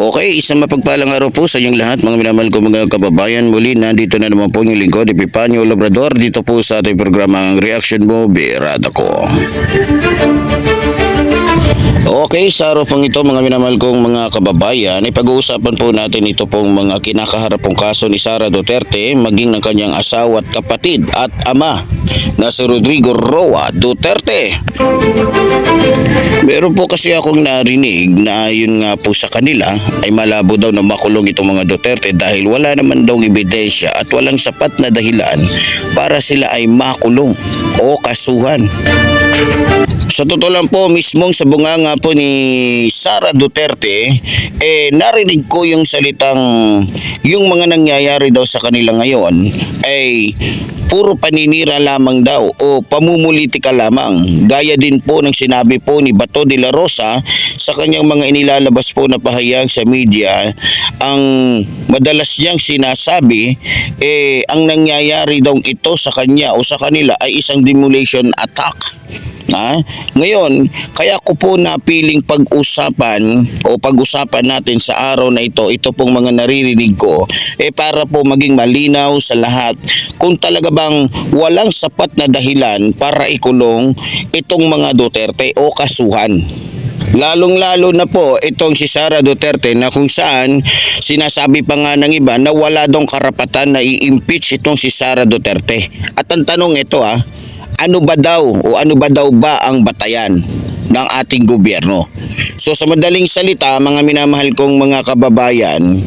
Okay, isang mapagpalang araw po sa inyong lahat mga minamahal ko mga kababayan. Muli nandito na naman po yung lingkod Epipanio Labrador dito po sa ating programang Reaction Mo Birada Ko. Okay, sa araw pong ito mga minamahal kong mga kababayan, ay pag-uusapan po natin ito pong mga kinakaharapong kaso ni Sara Duterte maging ng kanyang asawa at kapatid at ama na si Rodrigo Roa Duterte. Meron po kasi akong narinig na yun nga po sa kanila ay malabo daw na makulong itong mga Duterte dahil wala naman daw ebidensya at walang sapat na dahilan para sila ay makulong o kasuhan. Sa totoo lang po, mismong sa bunganga po ni Sara Duterte, narinig ko yung salitang yung mga nangyayari daw sa kanila ngayon ay puro paninira lamang daw o pamumulitika lamang. Gaya din po ng sinabi po ni Bato de la Rosa sa kanyang mga inilalabas po na pahayag sa media. Ang madalas niyang sinasabi, ang nangyayari daw ito sa kanya o sa kanila ay isang demolition attack. Ngayon, kaya ko po napiling pag-usapan natin sa araw na ito pong mga naririnig ko para po maging malinaw sa lahat kung talaga bang walang sapat na dahilan para ikulong itong mga Duterte o kasuhan. Lalong-lalo na po itong si Sara Duterte na kung saan sinasabi pa nga ng iba na wala dong karapatan na i-impeach itong si Sara Duterte. At ang tanong ito ano ba daw ba ang batayan ng ating gobyerno? So sa madaling salita mga minamahal kong mga kababayan,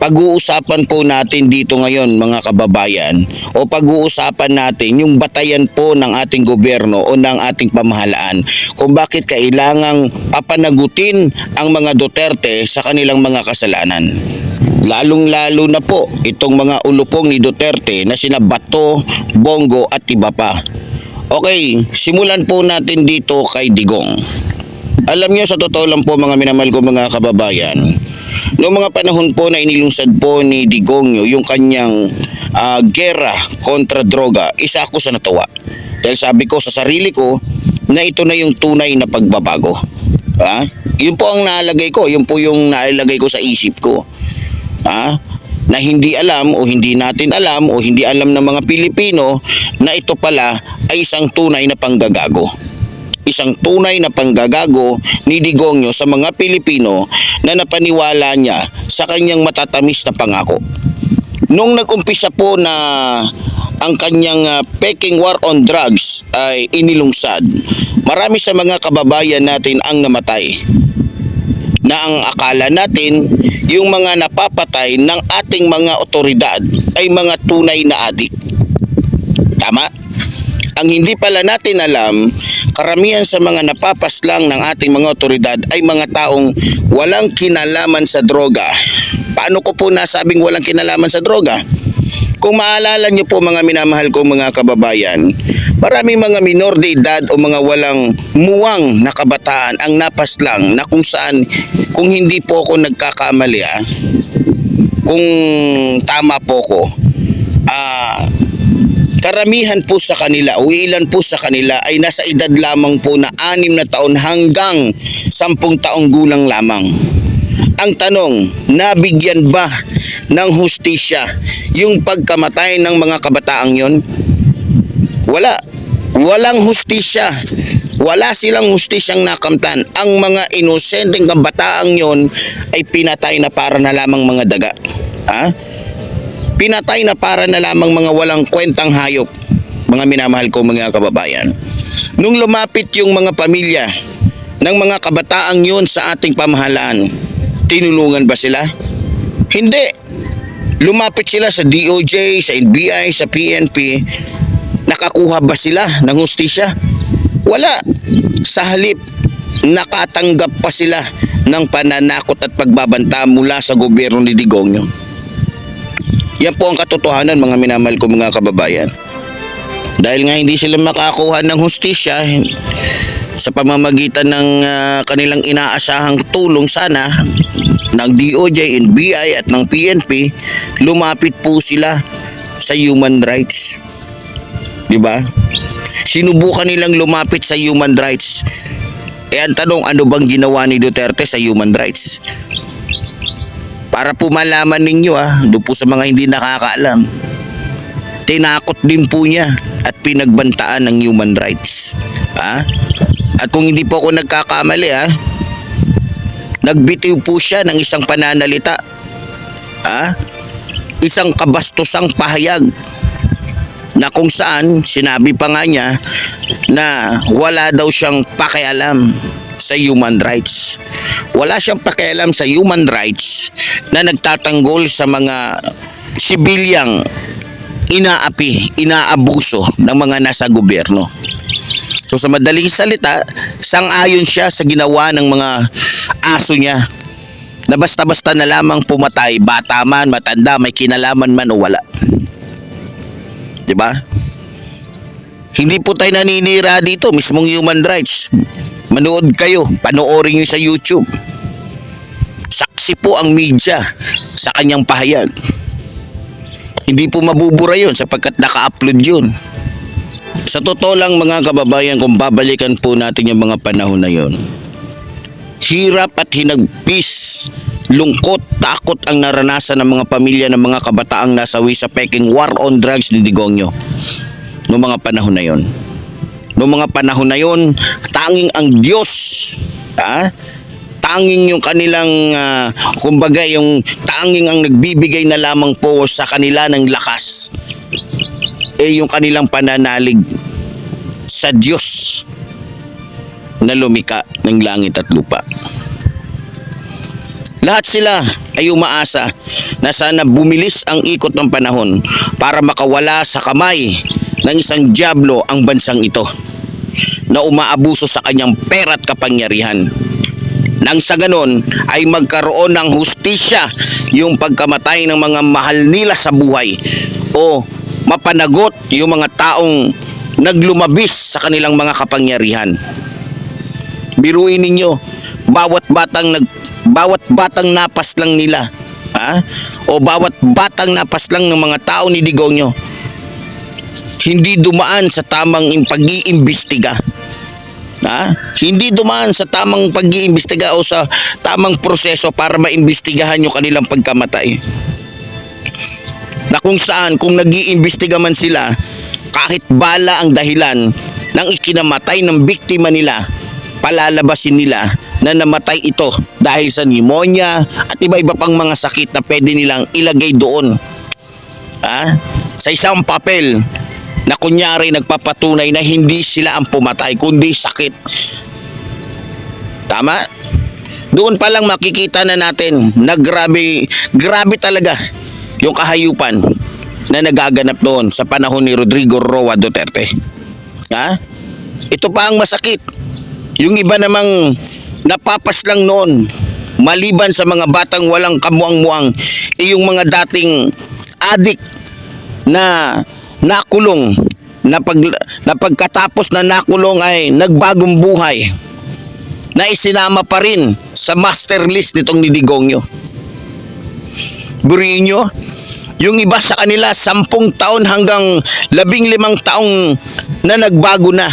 pag-uusapan po natin dito ngayon mga kababayan o pag-uusapan natin yung batayan po ng ating gobyerno o ng ating pamahalaan kung bakit kailangang papanagutin ang mga Duterte sa kanilang mga kasalanan. Lalong-lalo na po itong mga ulupong ni Duterte na sina Bato, Bongo at iba pa. Okay, simulan po natin dito kay Digong. Alam niyo sa totoo lang po mga minamahal ko mga kababayan, noong mga panahon po na inilungsad po ni Digong yung kanyang gera kontra droga, isa ako sa natuwa. Dahil sabi ko sa sarili ko na ito na yung tunay na pagbabago. Yun po ang naalagay ko, yun po yung naalagay ko sa isip ko. Na hindi alam o hindi natin alam o hindi alam ng mga Pilipino na ito pala ay isang tunay na panggagago. Isang tunay na panggagago ni Digongyo sa mga Pilipino na napaniwala niya sa kanyang matatamis na pangako. Nung nag-umpisa po na ang kanyang peking war on drugs ay inilungsad, marami sa mga kababayan natin ang namatay. Na ang akala natin yung mga napapatay ng ating mga otoridad ay mga tunay na adik. Tama? Ang hindi pala natin alam, karamihan sa mga napapaslang ng ating mga otoridad ay mga taong walang kinalaman sa droga. Paano ko po nasabing walang kinalaman sa droga? Kung maalala niyo po mga minamahal kong mga kababayan, maraming mga minor de edad o mga walang muwang na kabataan ang napaslang na kung saan, kung hindi po ako nagkakamali, kung tama po ko, karamihan po sa kanila o ilan po sa kanila ay nasa edad lamang po na 6 na taon hanggang 10 taong gulang lamang. Ang tanong, nabigyan ba ng hustisya yung pagkamatay ng mga kabataang yon? Wala. Walang hustisya. Wala silang hustisyang nakamtan. Ang mga inosenteng kabataang yon ay pinatay na para na lamang mga daga. Pinatay na para na lamang mga walang kwentang hayop. Mga minamahal ko mga kababayan. Nung lumapit yung mga pamilya ng mga kabataang yon sa ating pamahalaan, tinulungan ba sila? Hindi. Lumapit sila sa DOJ, sa NBI, sa PNP. Nakakuha ba sila ng hustisya? Wala. Sa halip, nakatanggap pa sila ng pananakot at pagbabanta mula sa gobyerno ni Digongyo. Yan po ang katotohanan mga minamahal ko mga kababayan. Dahil nga hindi sila makakuha ng hustisya sa pamamagitan ng kanilang inaasahang tulong sana ng DOJ, NBI at ng PNP, lumapit po sila sa human rights. Diba? Sinubukan nilang lumapit sa human rights. Ang tanong, ano bang ginawa ni Duterte sa human rights? Para po malaman ninyo doon po sa mga hindi nakakaalam, tinakot din po niya at pinagbantaan ng human rights. At kung hindi po ako nagkakamali, nagbitiw po siya ng isang pananalita, isang kabastosang pahayag na kung saan sinabi pa nga niya na wala daw siyang pakialam sa human rights. Wala siyang pakialam sa human rights na nagtatanggol sa mga sibilyang inaabuso ng mga nasa gobyerno. So sa madaling salita, sang-ayon siya sa ginawa ng mga aso niya na basta-basta na lamang pumatay, bata man, matanda, may kinalaman man o wala. Diba? Hindi po tayo naninira dito, mismong human rights. Manood kayo, panoorin nyo sa YouTube. Saksi po ang media sa kanyang pahayag. Hindi po mabubura yun sapagkat naka-upload yun. Sa totoo lang mga kababayan, kung babalikan po natin yung mga panahon na yun, hirap at hinagpis, lungkot, takot ang naranasan ng mga pamilya ng mga kabataang nasawi sa peking war on drugs ni Digongyo noong mga panahon na yon. Noong mga panahon na yon, tanging ang Diyos, tanging yung kanilang, kumbaga yung tanging ang nagbibigay na lamang po sa kanila ng lakas, yung kanilang pananalig sa Diyos na lumika ng langit at lupa. Lahat sila ay umaasa na sana bumilis ang ikot ng panahon para makawala sa kamay ng isang dyablo ang bansang ito na umaabuso sa kanyang pera at kapangyarihan. Nang sa ganon ay magkaroon ng hustisya yung pagkamatay ng mga mahal nila sa buhay o mapanagot yung mga taong naglumabis sa kanilang mga kapangyarihan. Biruin ninyo, bawat batang napas lang nila, o bawat batang napas lang ng mga tao ni Digongyo, hindi dumaan sa tamang pag-iimbestiga. Hindi dumaan sa tamang pag-iimbestiga o sa tamang proseso para maimbestigahan yung kanilang pagkamatay. Na kung saan, kung nag-iimbestiga man sila, kahit bala ang dahilan ng ikinamatay ng biktima nila, palalabasin nila na namatay ito dahil sa pneumonia at iba-iba pang mga sakit na pwede nilang ilagay doon. Sa isang papel na kunyari nagpapatunay na hindi sila ang pumatay kundi sakit. Tama? Doon pa lang makikita na natin na grabe talaga yung kahayupan na nagaganap noon sa panahon ni Rodrigo Roa Duterte. Ito pa ang masakit. Yung iba namang napapas lang noon, maliban sa mga batang walang kamuang-muang, yung mga dating adik na nakulong, na pagkatapos na nakulong ay nagbagong buhay, na isinama pa rin sa master list nitong ni Digongyo. Buriin nyo, yung iba sa kanila 10 taon hanggang 15 taong na nagbago na.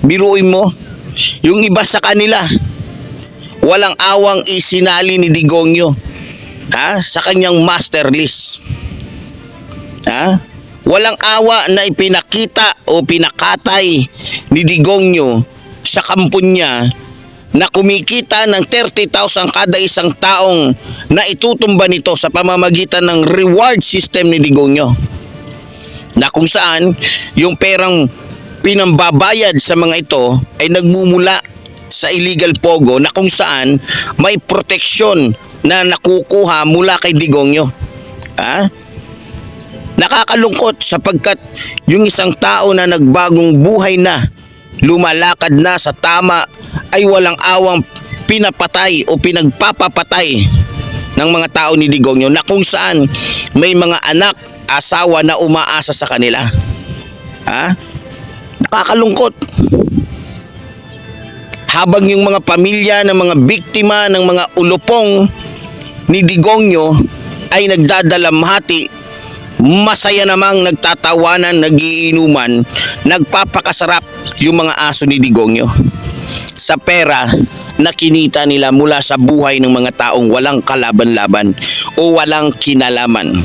Biruin mo, yung iba sa kanila walang awang isinali ni Digongyo sa kanyang master list. Walang awa na ipinakita o pinakatay ni Digongyo sa kampon niya na kumikita ng 30,000 kada isang taong na itutumba nito sa pamamagitan ng reward system ni Digongyo, na kung saan yung perang pinambabayad sa mga ito ay nagmumula sa illegal pogo, na kung saan may proteksyon na nakukuha mula kay Digongyo. Nakakalungkot sapagkat yung isang tao na nagbagong buhay na, lumalakad na sa tama, ay walang awang pinapatay o pinagpapapatay ng mga tao ni Digongyo, na kung saan may mga anak, asawa na umaasa sa kanila. Nakakalungkot. Habang yung mga pamilya ng mga biktima ng mga ulupong ni Digongyo ay nagdadalamhati, masaya namang nagtatawanan, nagiinuman, nagpapakasarap yung mga aso ni Digongyo. sa pera na kinita nila mula sa buhay ng mga taong walang kalaban-laban o walang kinalaman.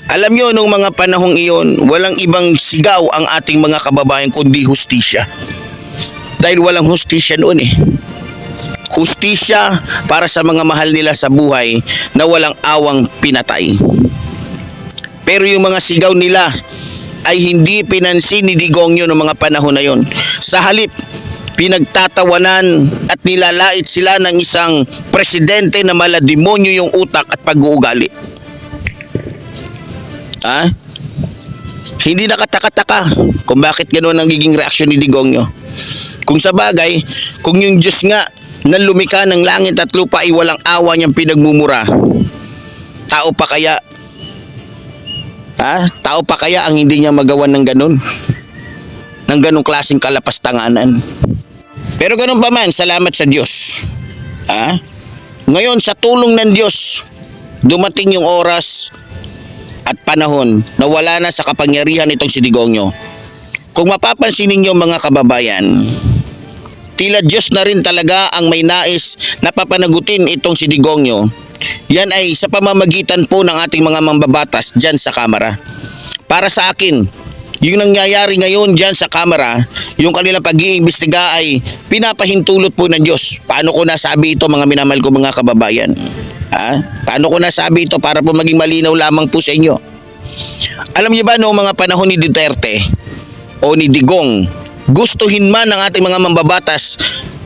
Alam nyo, nung mga panahong iyon, walang ibang sigaw ang ating mga kababayan kundi hustisya. Dahil walang hustisya noon eh. Hustisya para sa mga mahal nila sa buhay na walang awang pinatay. Pero yung mga sigaw nila ay hindi pinansin ni Digongyo noong mga panahon na yon. Sa halip, pinagtatawanan at nilalait sila ng isang presidente na malademonyo yung utak at pag-uugali. Hindi nakataka-taka kung bakit gano'n ang nagiging reaksyon ni Digongyo. Kung sa bagay, kung yung Diyos nga na lumikha ng langit at lupa ay walang awa niyang pinagmumura, tao pa kaya? Tao pa kaya ang hindi niya magawa ng gano'n? Ng gano'ng klaseng kalapastanganan. Pero gano'n pa man, salamat sa Diyos. Ngayon, sa tulong ng Diyos, dumating yung oras at panahon na wala na sa kapangyarihan itong si Digongyo. Kung mapapansin ninyo mga kababayan, tila Diyos na rin talaga ang may nais na papanagutin itong si Digongyo. Yan ay sa pamamagitan po ng ating mga mambabatas dyan sa Kamara. Para sa akin, yung nangyayari ngayon dyan sa Kamara, yung kanilang pag-iimbestiga ay pinapahintulot po ng Diyos. Paano ko nasabi ito mga minamahal ko mga kababayan? Paano ko nasabi ito para po maging malinaw lamang po sa inyo? Alam niyo ba noong mga panahon ni Duterte o ni Digong, gustuhin man ng ating mga mambabatas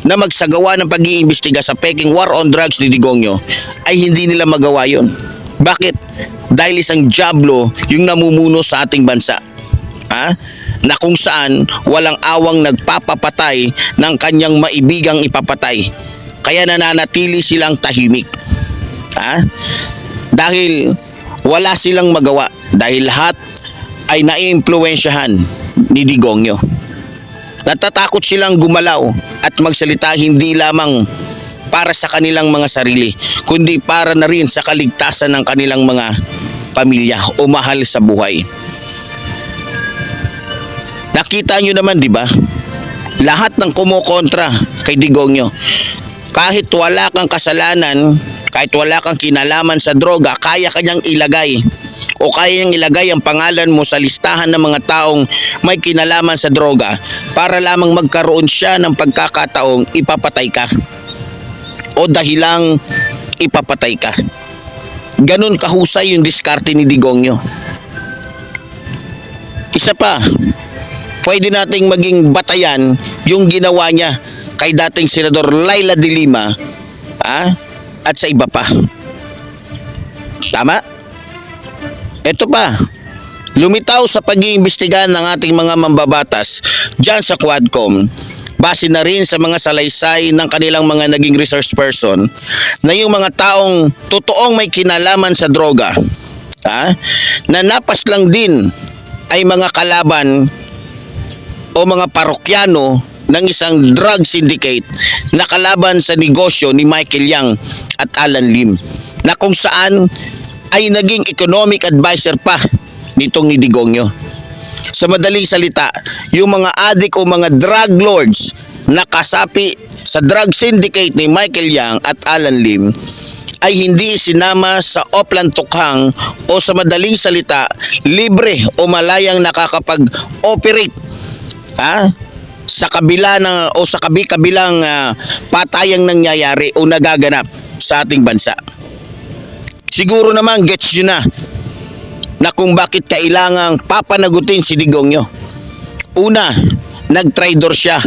na magsagawa ng pag-iimbestiga sa Peking War on Drugs ni Digongyo, ay hindi nila magawa yon. Bakit? Dahil isang diablo yung namumuno sa ating bansa. Na kung saan walang awang nagpapapatay ng kanyang maibigang ipapatay. Kaya nananatili silang tahimik. Dahil wala silang magawa. Dahil lahat ay naiimpluwensyahan ni Digongyo. Natatakot silang gumalaw at magsalita hindi lamang para sa kanilang mga sarili, kundi para na rin sa kaligtasan ng kanilang mga pamilya o mahal sa buhay. Nakita nyo naman, di ba? Lahat ng kumukontra kay Digongyo, kahit wala kang kasalanan, kahit wala kang kinalaman sa droga, kaya kanyang ilagay o kaya niyang ilagay ang pangalan mo sa listahan ng mga taong may kinalaman sa droga para lamang magkaroon siya ng pagkakataong ipapatay ka o dahilang ipapatay ka. Ganon kahusay yung diskarte ni Digongyo. Isa pa, pwede nating maging batayan yung ginawa niya kay dating Senador Laila de Lima at sa iba pa. Tama? Ito pa, lumitaw sa pag-iimbestiga ng ating mga mambabatas dyan sa Quadcom, base na rin sa mga salaysay ng kanilang mga naging resource person, na yung mga taong totoong may kinalaman sa droga, na napas lang din ay mga kalaban o mga parokyano ng isang drug syndicate na kalaban sa negosyo ni Michael Yang at Alan Lim, na kung saan ay naging economic advisor pa nitong ni Digongyo. Sa madaling salita, yung mga adik o mga drug lords na kasapi sa drug syndicate ni Michael Yang at Alan Lim ay hindi sinama sa Oplan Tukhang o sa madaling salita, libre o malayang nakakapag-operate sa kabila ng o sa kabilang patayang nangyayari o nagaganap sa ating bansa. Siguro naman gets nyo na kung bakit kailangang papanagutin si Digongyo. Una, nag-traitor siya.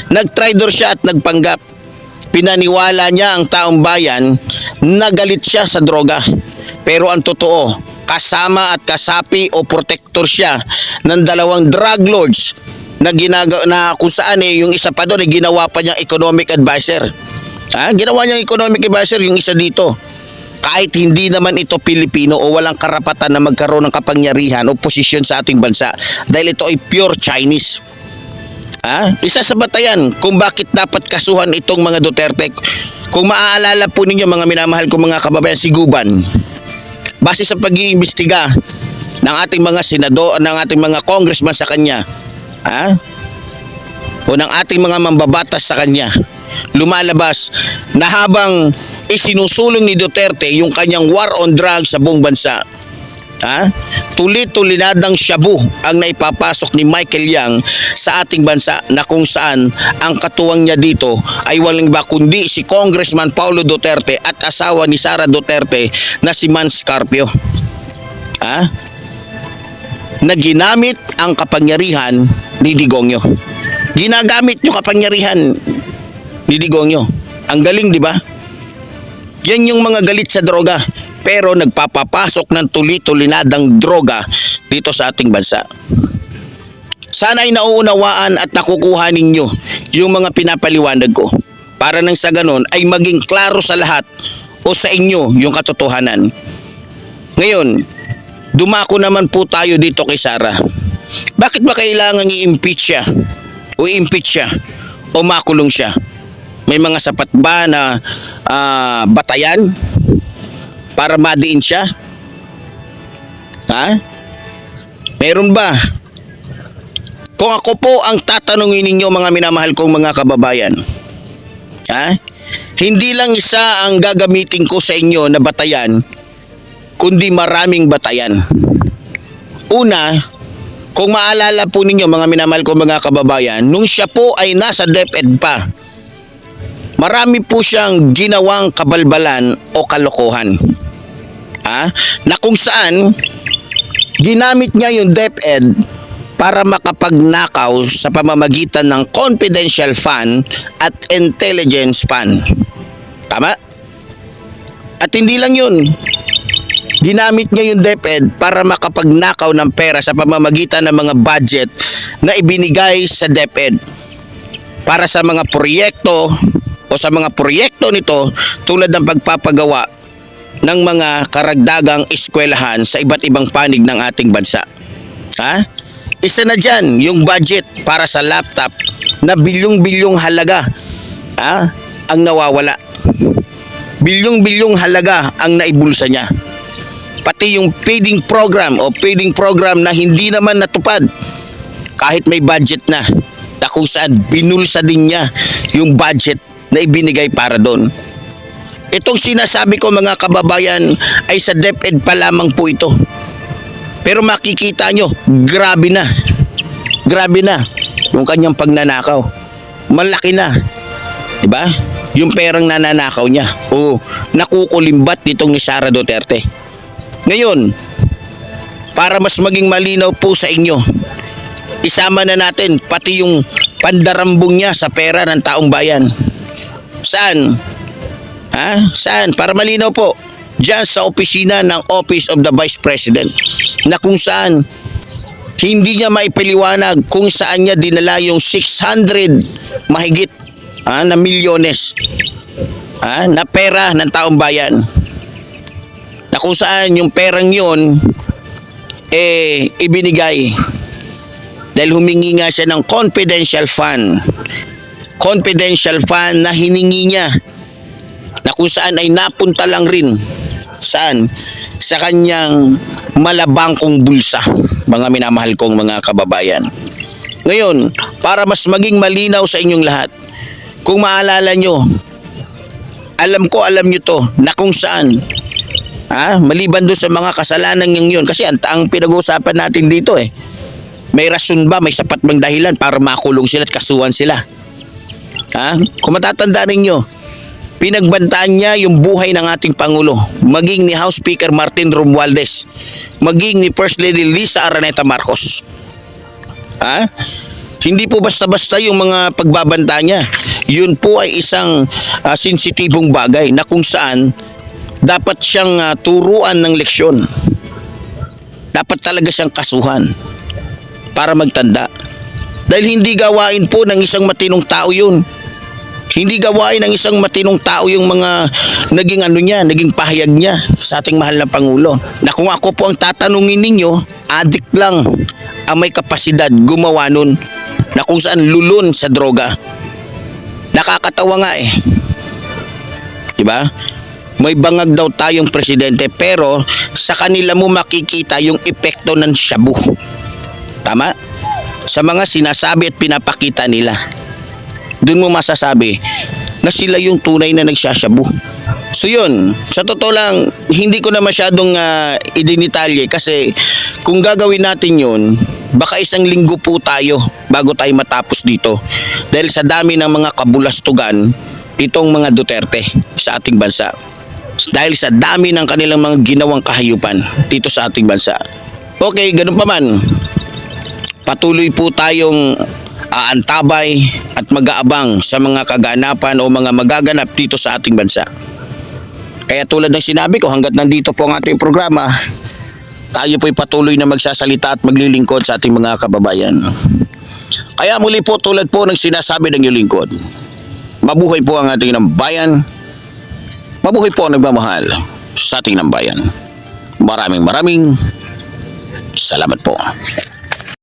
Nag-traitor siya at nagpanggap. Pinaniwala niya ang taong bayan na galit siya sa droga. Pero ang totoo, kasama at kasapi o protector siya ng dalawang drug lords na kung saan yung isa pa doon ay ginawa pa niyang economic advisor. Ginawa niyang economic advisor yung isa dito. Kahit hindi naman ito Pilipino o walang karapatan na magkaroon ng kapangyarihan o posisyon sa ating bansa dahil ito ay pure Chinese. Isa sa batayan kung bakit dapat kasuhan itong mga Duterte. Kung maaalala po ninyo mga minamahal ko mga kababayan, si Guban, base sa pag-iimbestiga ng ating mga senador, ng ating mga congressman sa kanya, o ng ating mga mambabatas sa kanya, lumalabas na habang isinusulong ni Duterte yung kanyang war on drugs sa buong bansa, tulit-tulinadang shabu ang naipapasok ni Michael Yang sa ating bansa, na kung saan ang katuwang niya dito ay walang iba kundi si Congressman Paulo Duterte at asawa ni Sara Duterte na si Mans Carpio. Na ginamit ang kapangyarihan ni Digongyo. Ginagamit yung kapangyarihan ni Digongyo. Ang galing, di ba? Yan yung mga galit sa droga, pero nagpapapasok ng tulit-tulinadang droga dito sa ating bansa. Sana ay nauunawaan at nakukuha ninyo yung mga pinapaliwanag ko, para nang sa ganon ay maging klaro sa lahat o sa inyo yung katotohanan. Ngayon, dumako naman po tayo dito kay Sara. Bakit ba kailangan i-impeach siya? O i-impeach siya? O makulong siya? May mga sapat ba na batayan para madiin siya? Meron ba? Kung ako po ang tatanungin ninyo, mga minamahal kong mga kababayan, hindi lang isa ang gagamitin ko sa inyo na batayan, kundi maraming batayan. Una, kung maalala po ninyo, mga minamahal kong mga kababayan, nung siya po ay nasa DepEd pa, marami po siyang ginawang kabalbalan o kalokohan. Na kung saan ginamit niya yung DepEd para makapagnakaw sa pamamagitan ng confidential fund at intelligence fund. Tama? At hindi lang yun. Ginamit niya yung DepEd para makapagnakaw ng pera sa pamamagitan ng mga budget na ibinigay sa DepEd para sa mga proyekto o sa mga proyekto nito, tulad ng pagpapagawa ng mga karagdagang eskwelahan sa iba't ibang panig ng ating bansa. Isa na dyan yung budget para sa laptop na bilyong-bilyong halaga ang nawawala. Bilyong-bilyong halaga ang naibulsa niya. Pati yung feeding program na hindi naman natupad kahit may budget na kung saan binulsa din niya yung budget na ibinigay para doon. Itong sinasabi ko, mga kababayan, ay sa DepEd pa lamang po ito. Pero makikita nyo, grabe na yung kanyang pagnanakaw. Malaki na, diba? Yung perang nananakaw niya o nakukulimbat nitong ni Sara Duterte. Ngayon, para mas maging malinaw po sa inyo, isama na natin pati yung pandarambong niya sa pera ng taong bayan. Saan? Saan? Para malinaw po, diyan sa opisina ng Office of the Vice President, na kung saan hindi niya maipaliwanag kung saan niya dinala yung 600 mahigit na milyones na pera ng taong bayan, na kung saan yung perang yun ibinigay dahil humingi nga siya ng confidential fund na hiningi niya, na kung saan ay napunta lang rin sa kanyang malabangkong bulsa, mga minamahal kong mga kababayan. Ngayon, para mas maging malinaw sa inyong lahat, kung maalala nyo, alam nyo to, na kung saan maliban doon sa mga kasalanan yun, kasi ang pinag-uusapan natin dito may rason ba, may sapat bang dahilan para makulong sila at kasuhan sila? Kung matatandaan ninyo, pinagbantaan niya yung buhay ng ating Pangulo, maging ni House Speaker Martin Romualdez, maging ni First Lady Lisa Araneta Marcos. Hindi po basta-basta yung mga pagbabanta niya. Yun po ay isang sensitibong bagay na kung saan dapat siyang turuan ng leksyon. Dapat talaga siyang kasuhan para magtanda. Dahil hindi gawain po ng isang matinong tao yun. Hindi gawain ng isang matinong tao yung mga naging pahayag niya sa ating mahal na Pangulo. Na kung ako po ang tatanungin ninyo, adik lang ang may kapasidad gumawa nun, na kung saan lulun sa droga. Nakakatawa nga diba? May bangag daw tayong presidente, pero sa kanila mo makikita yung epekto ng shabu. Tama? sa mga sinasabi at pinapakita nila. Doon mo masasabi na sila yung tunay na nagsasyabu. So yun, sa totoo lang, hindi ko na masyadong idinitalye kasi kung gagawin natin yun, baka isang linggo po tayo bago tayo matapos dito. Dahil sa dami ng mga kabulastugan itong mga Duterte sa ating bansa. Dahil sa dami ng kanilang mga ginawang kahayupan dito sa ating bansa. Okay, ganun pa man. Patuloy po tayong aantabay at mag-aabang sa mga kaganapan o mga magaganap dito sa ating bansa. Kaya tulad ng sinabi ko, hanggat nandito po ang ating programa, tayo po'y patuloy na magsasalita at maglilingkod sa ating mga kababayan. Kaya muli po, tulad po ng sinasabi ng iyong lingkod, mabuhay po ang ating bayan, mabuhay po ang nagmamahal sa ating bayan. Maraming salamat po.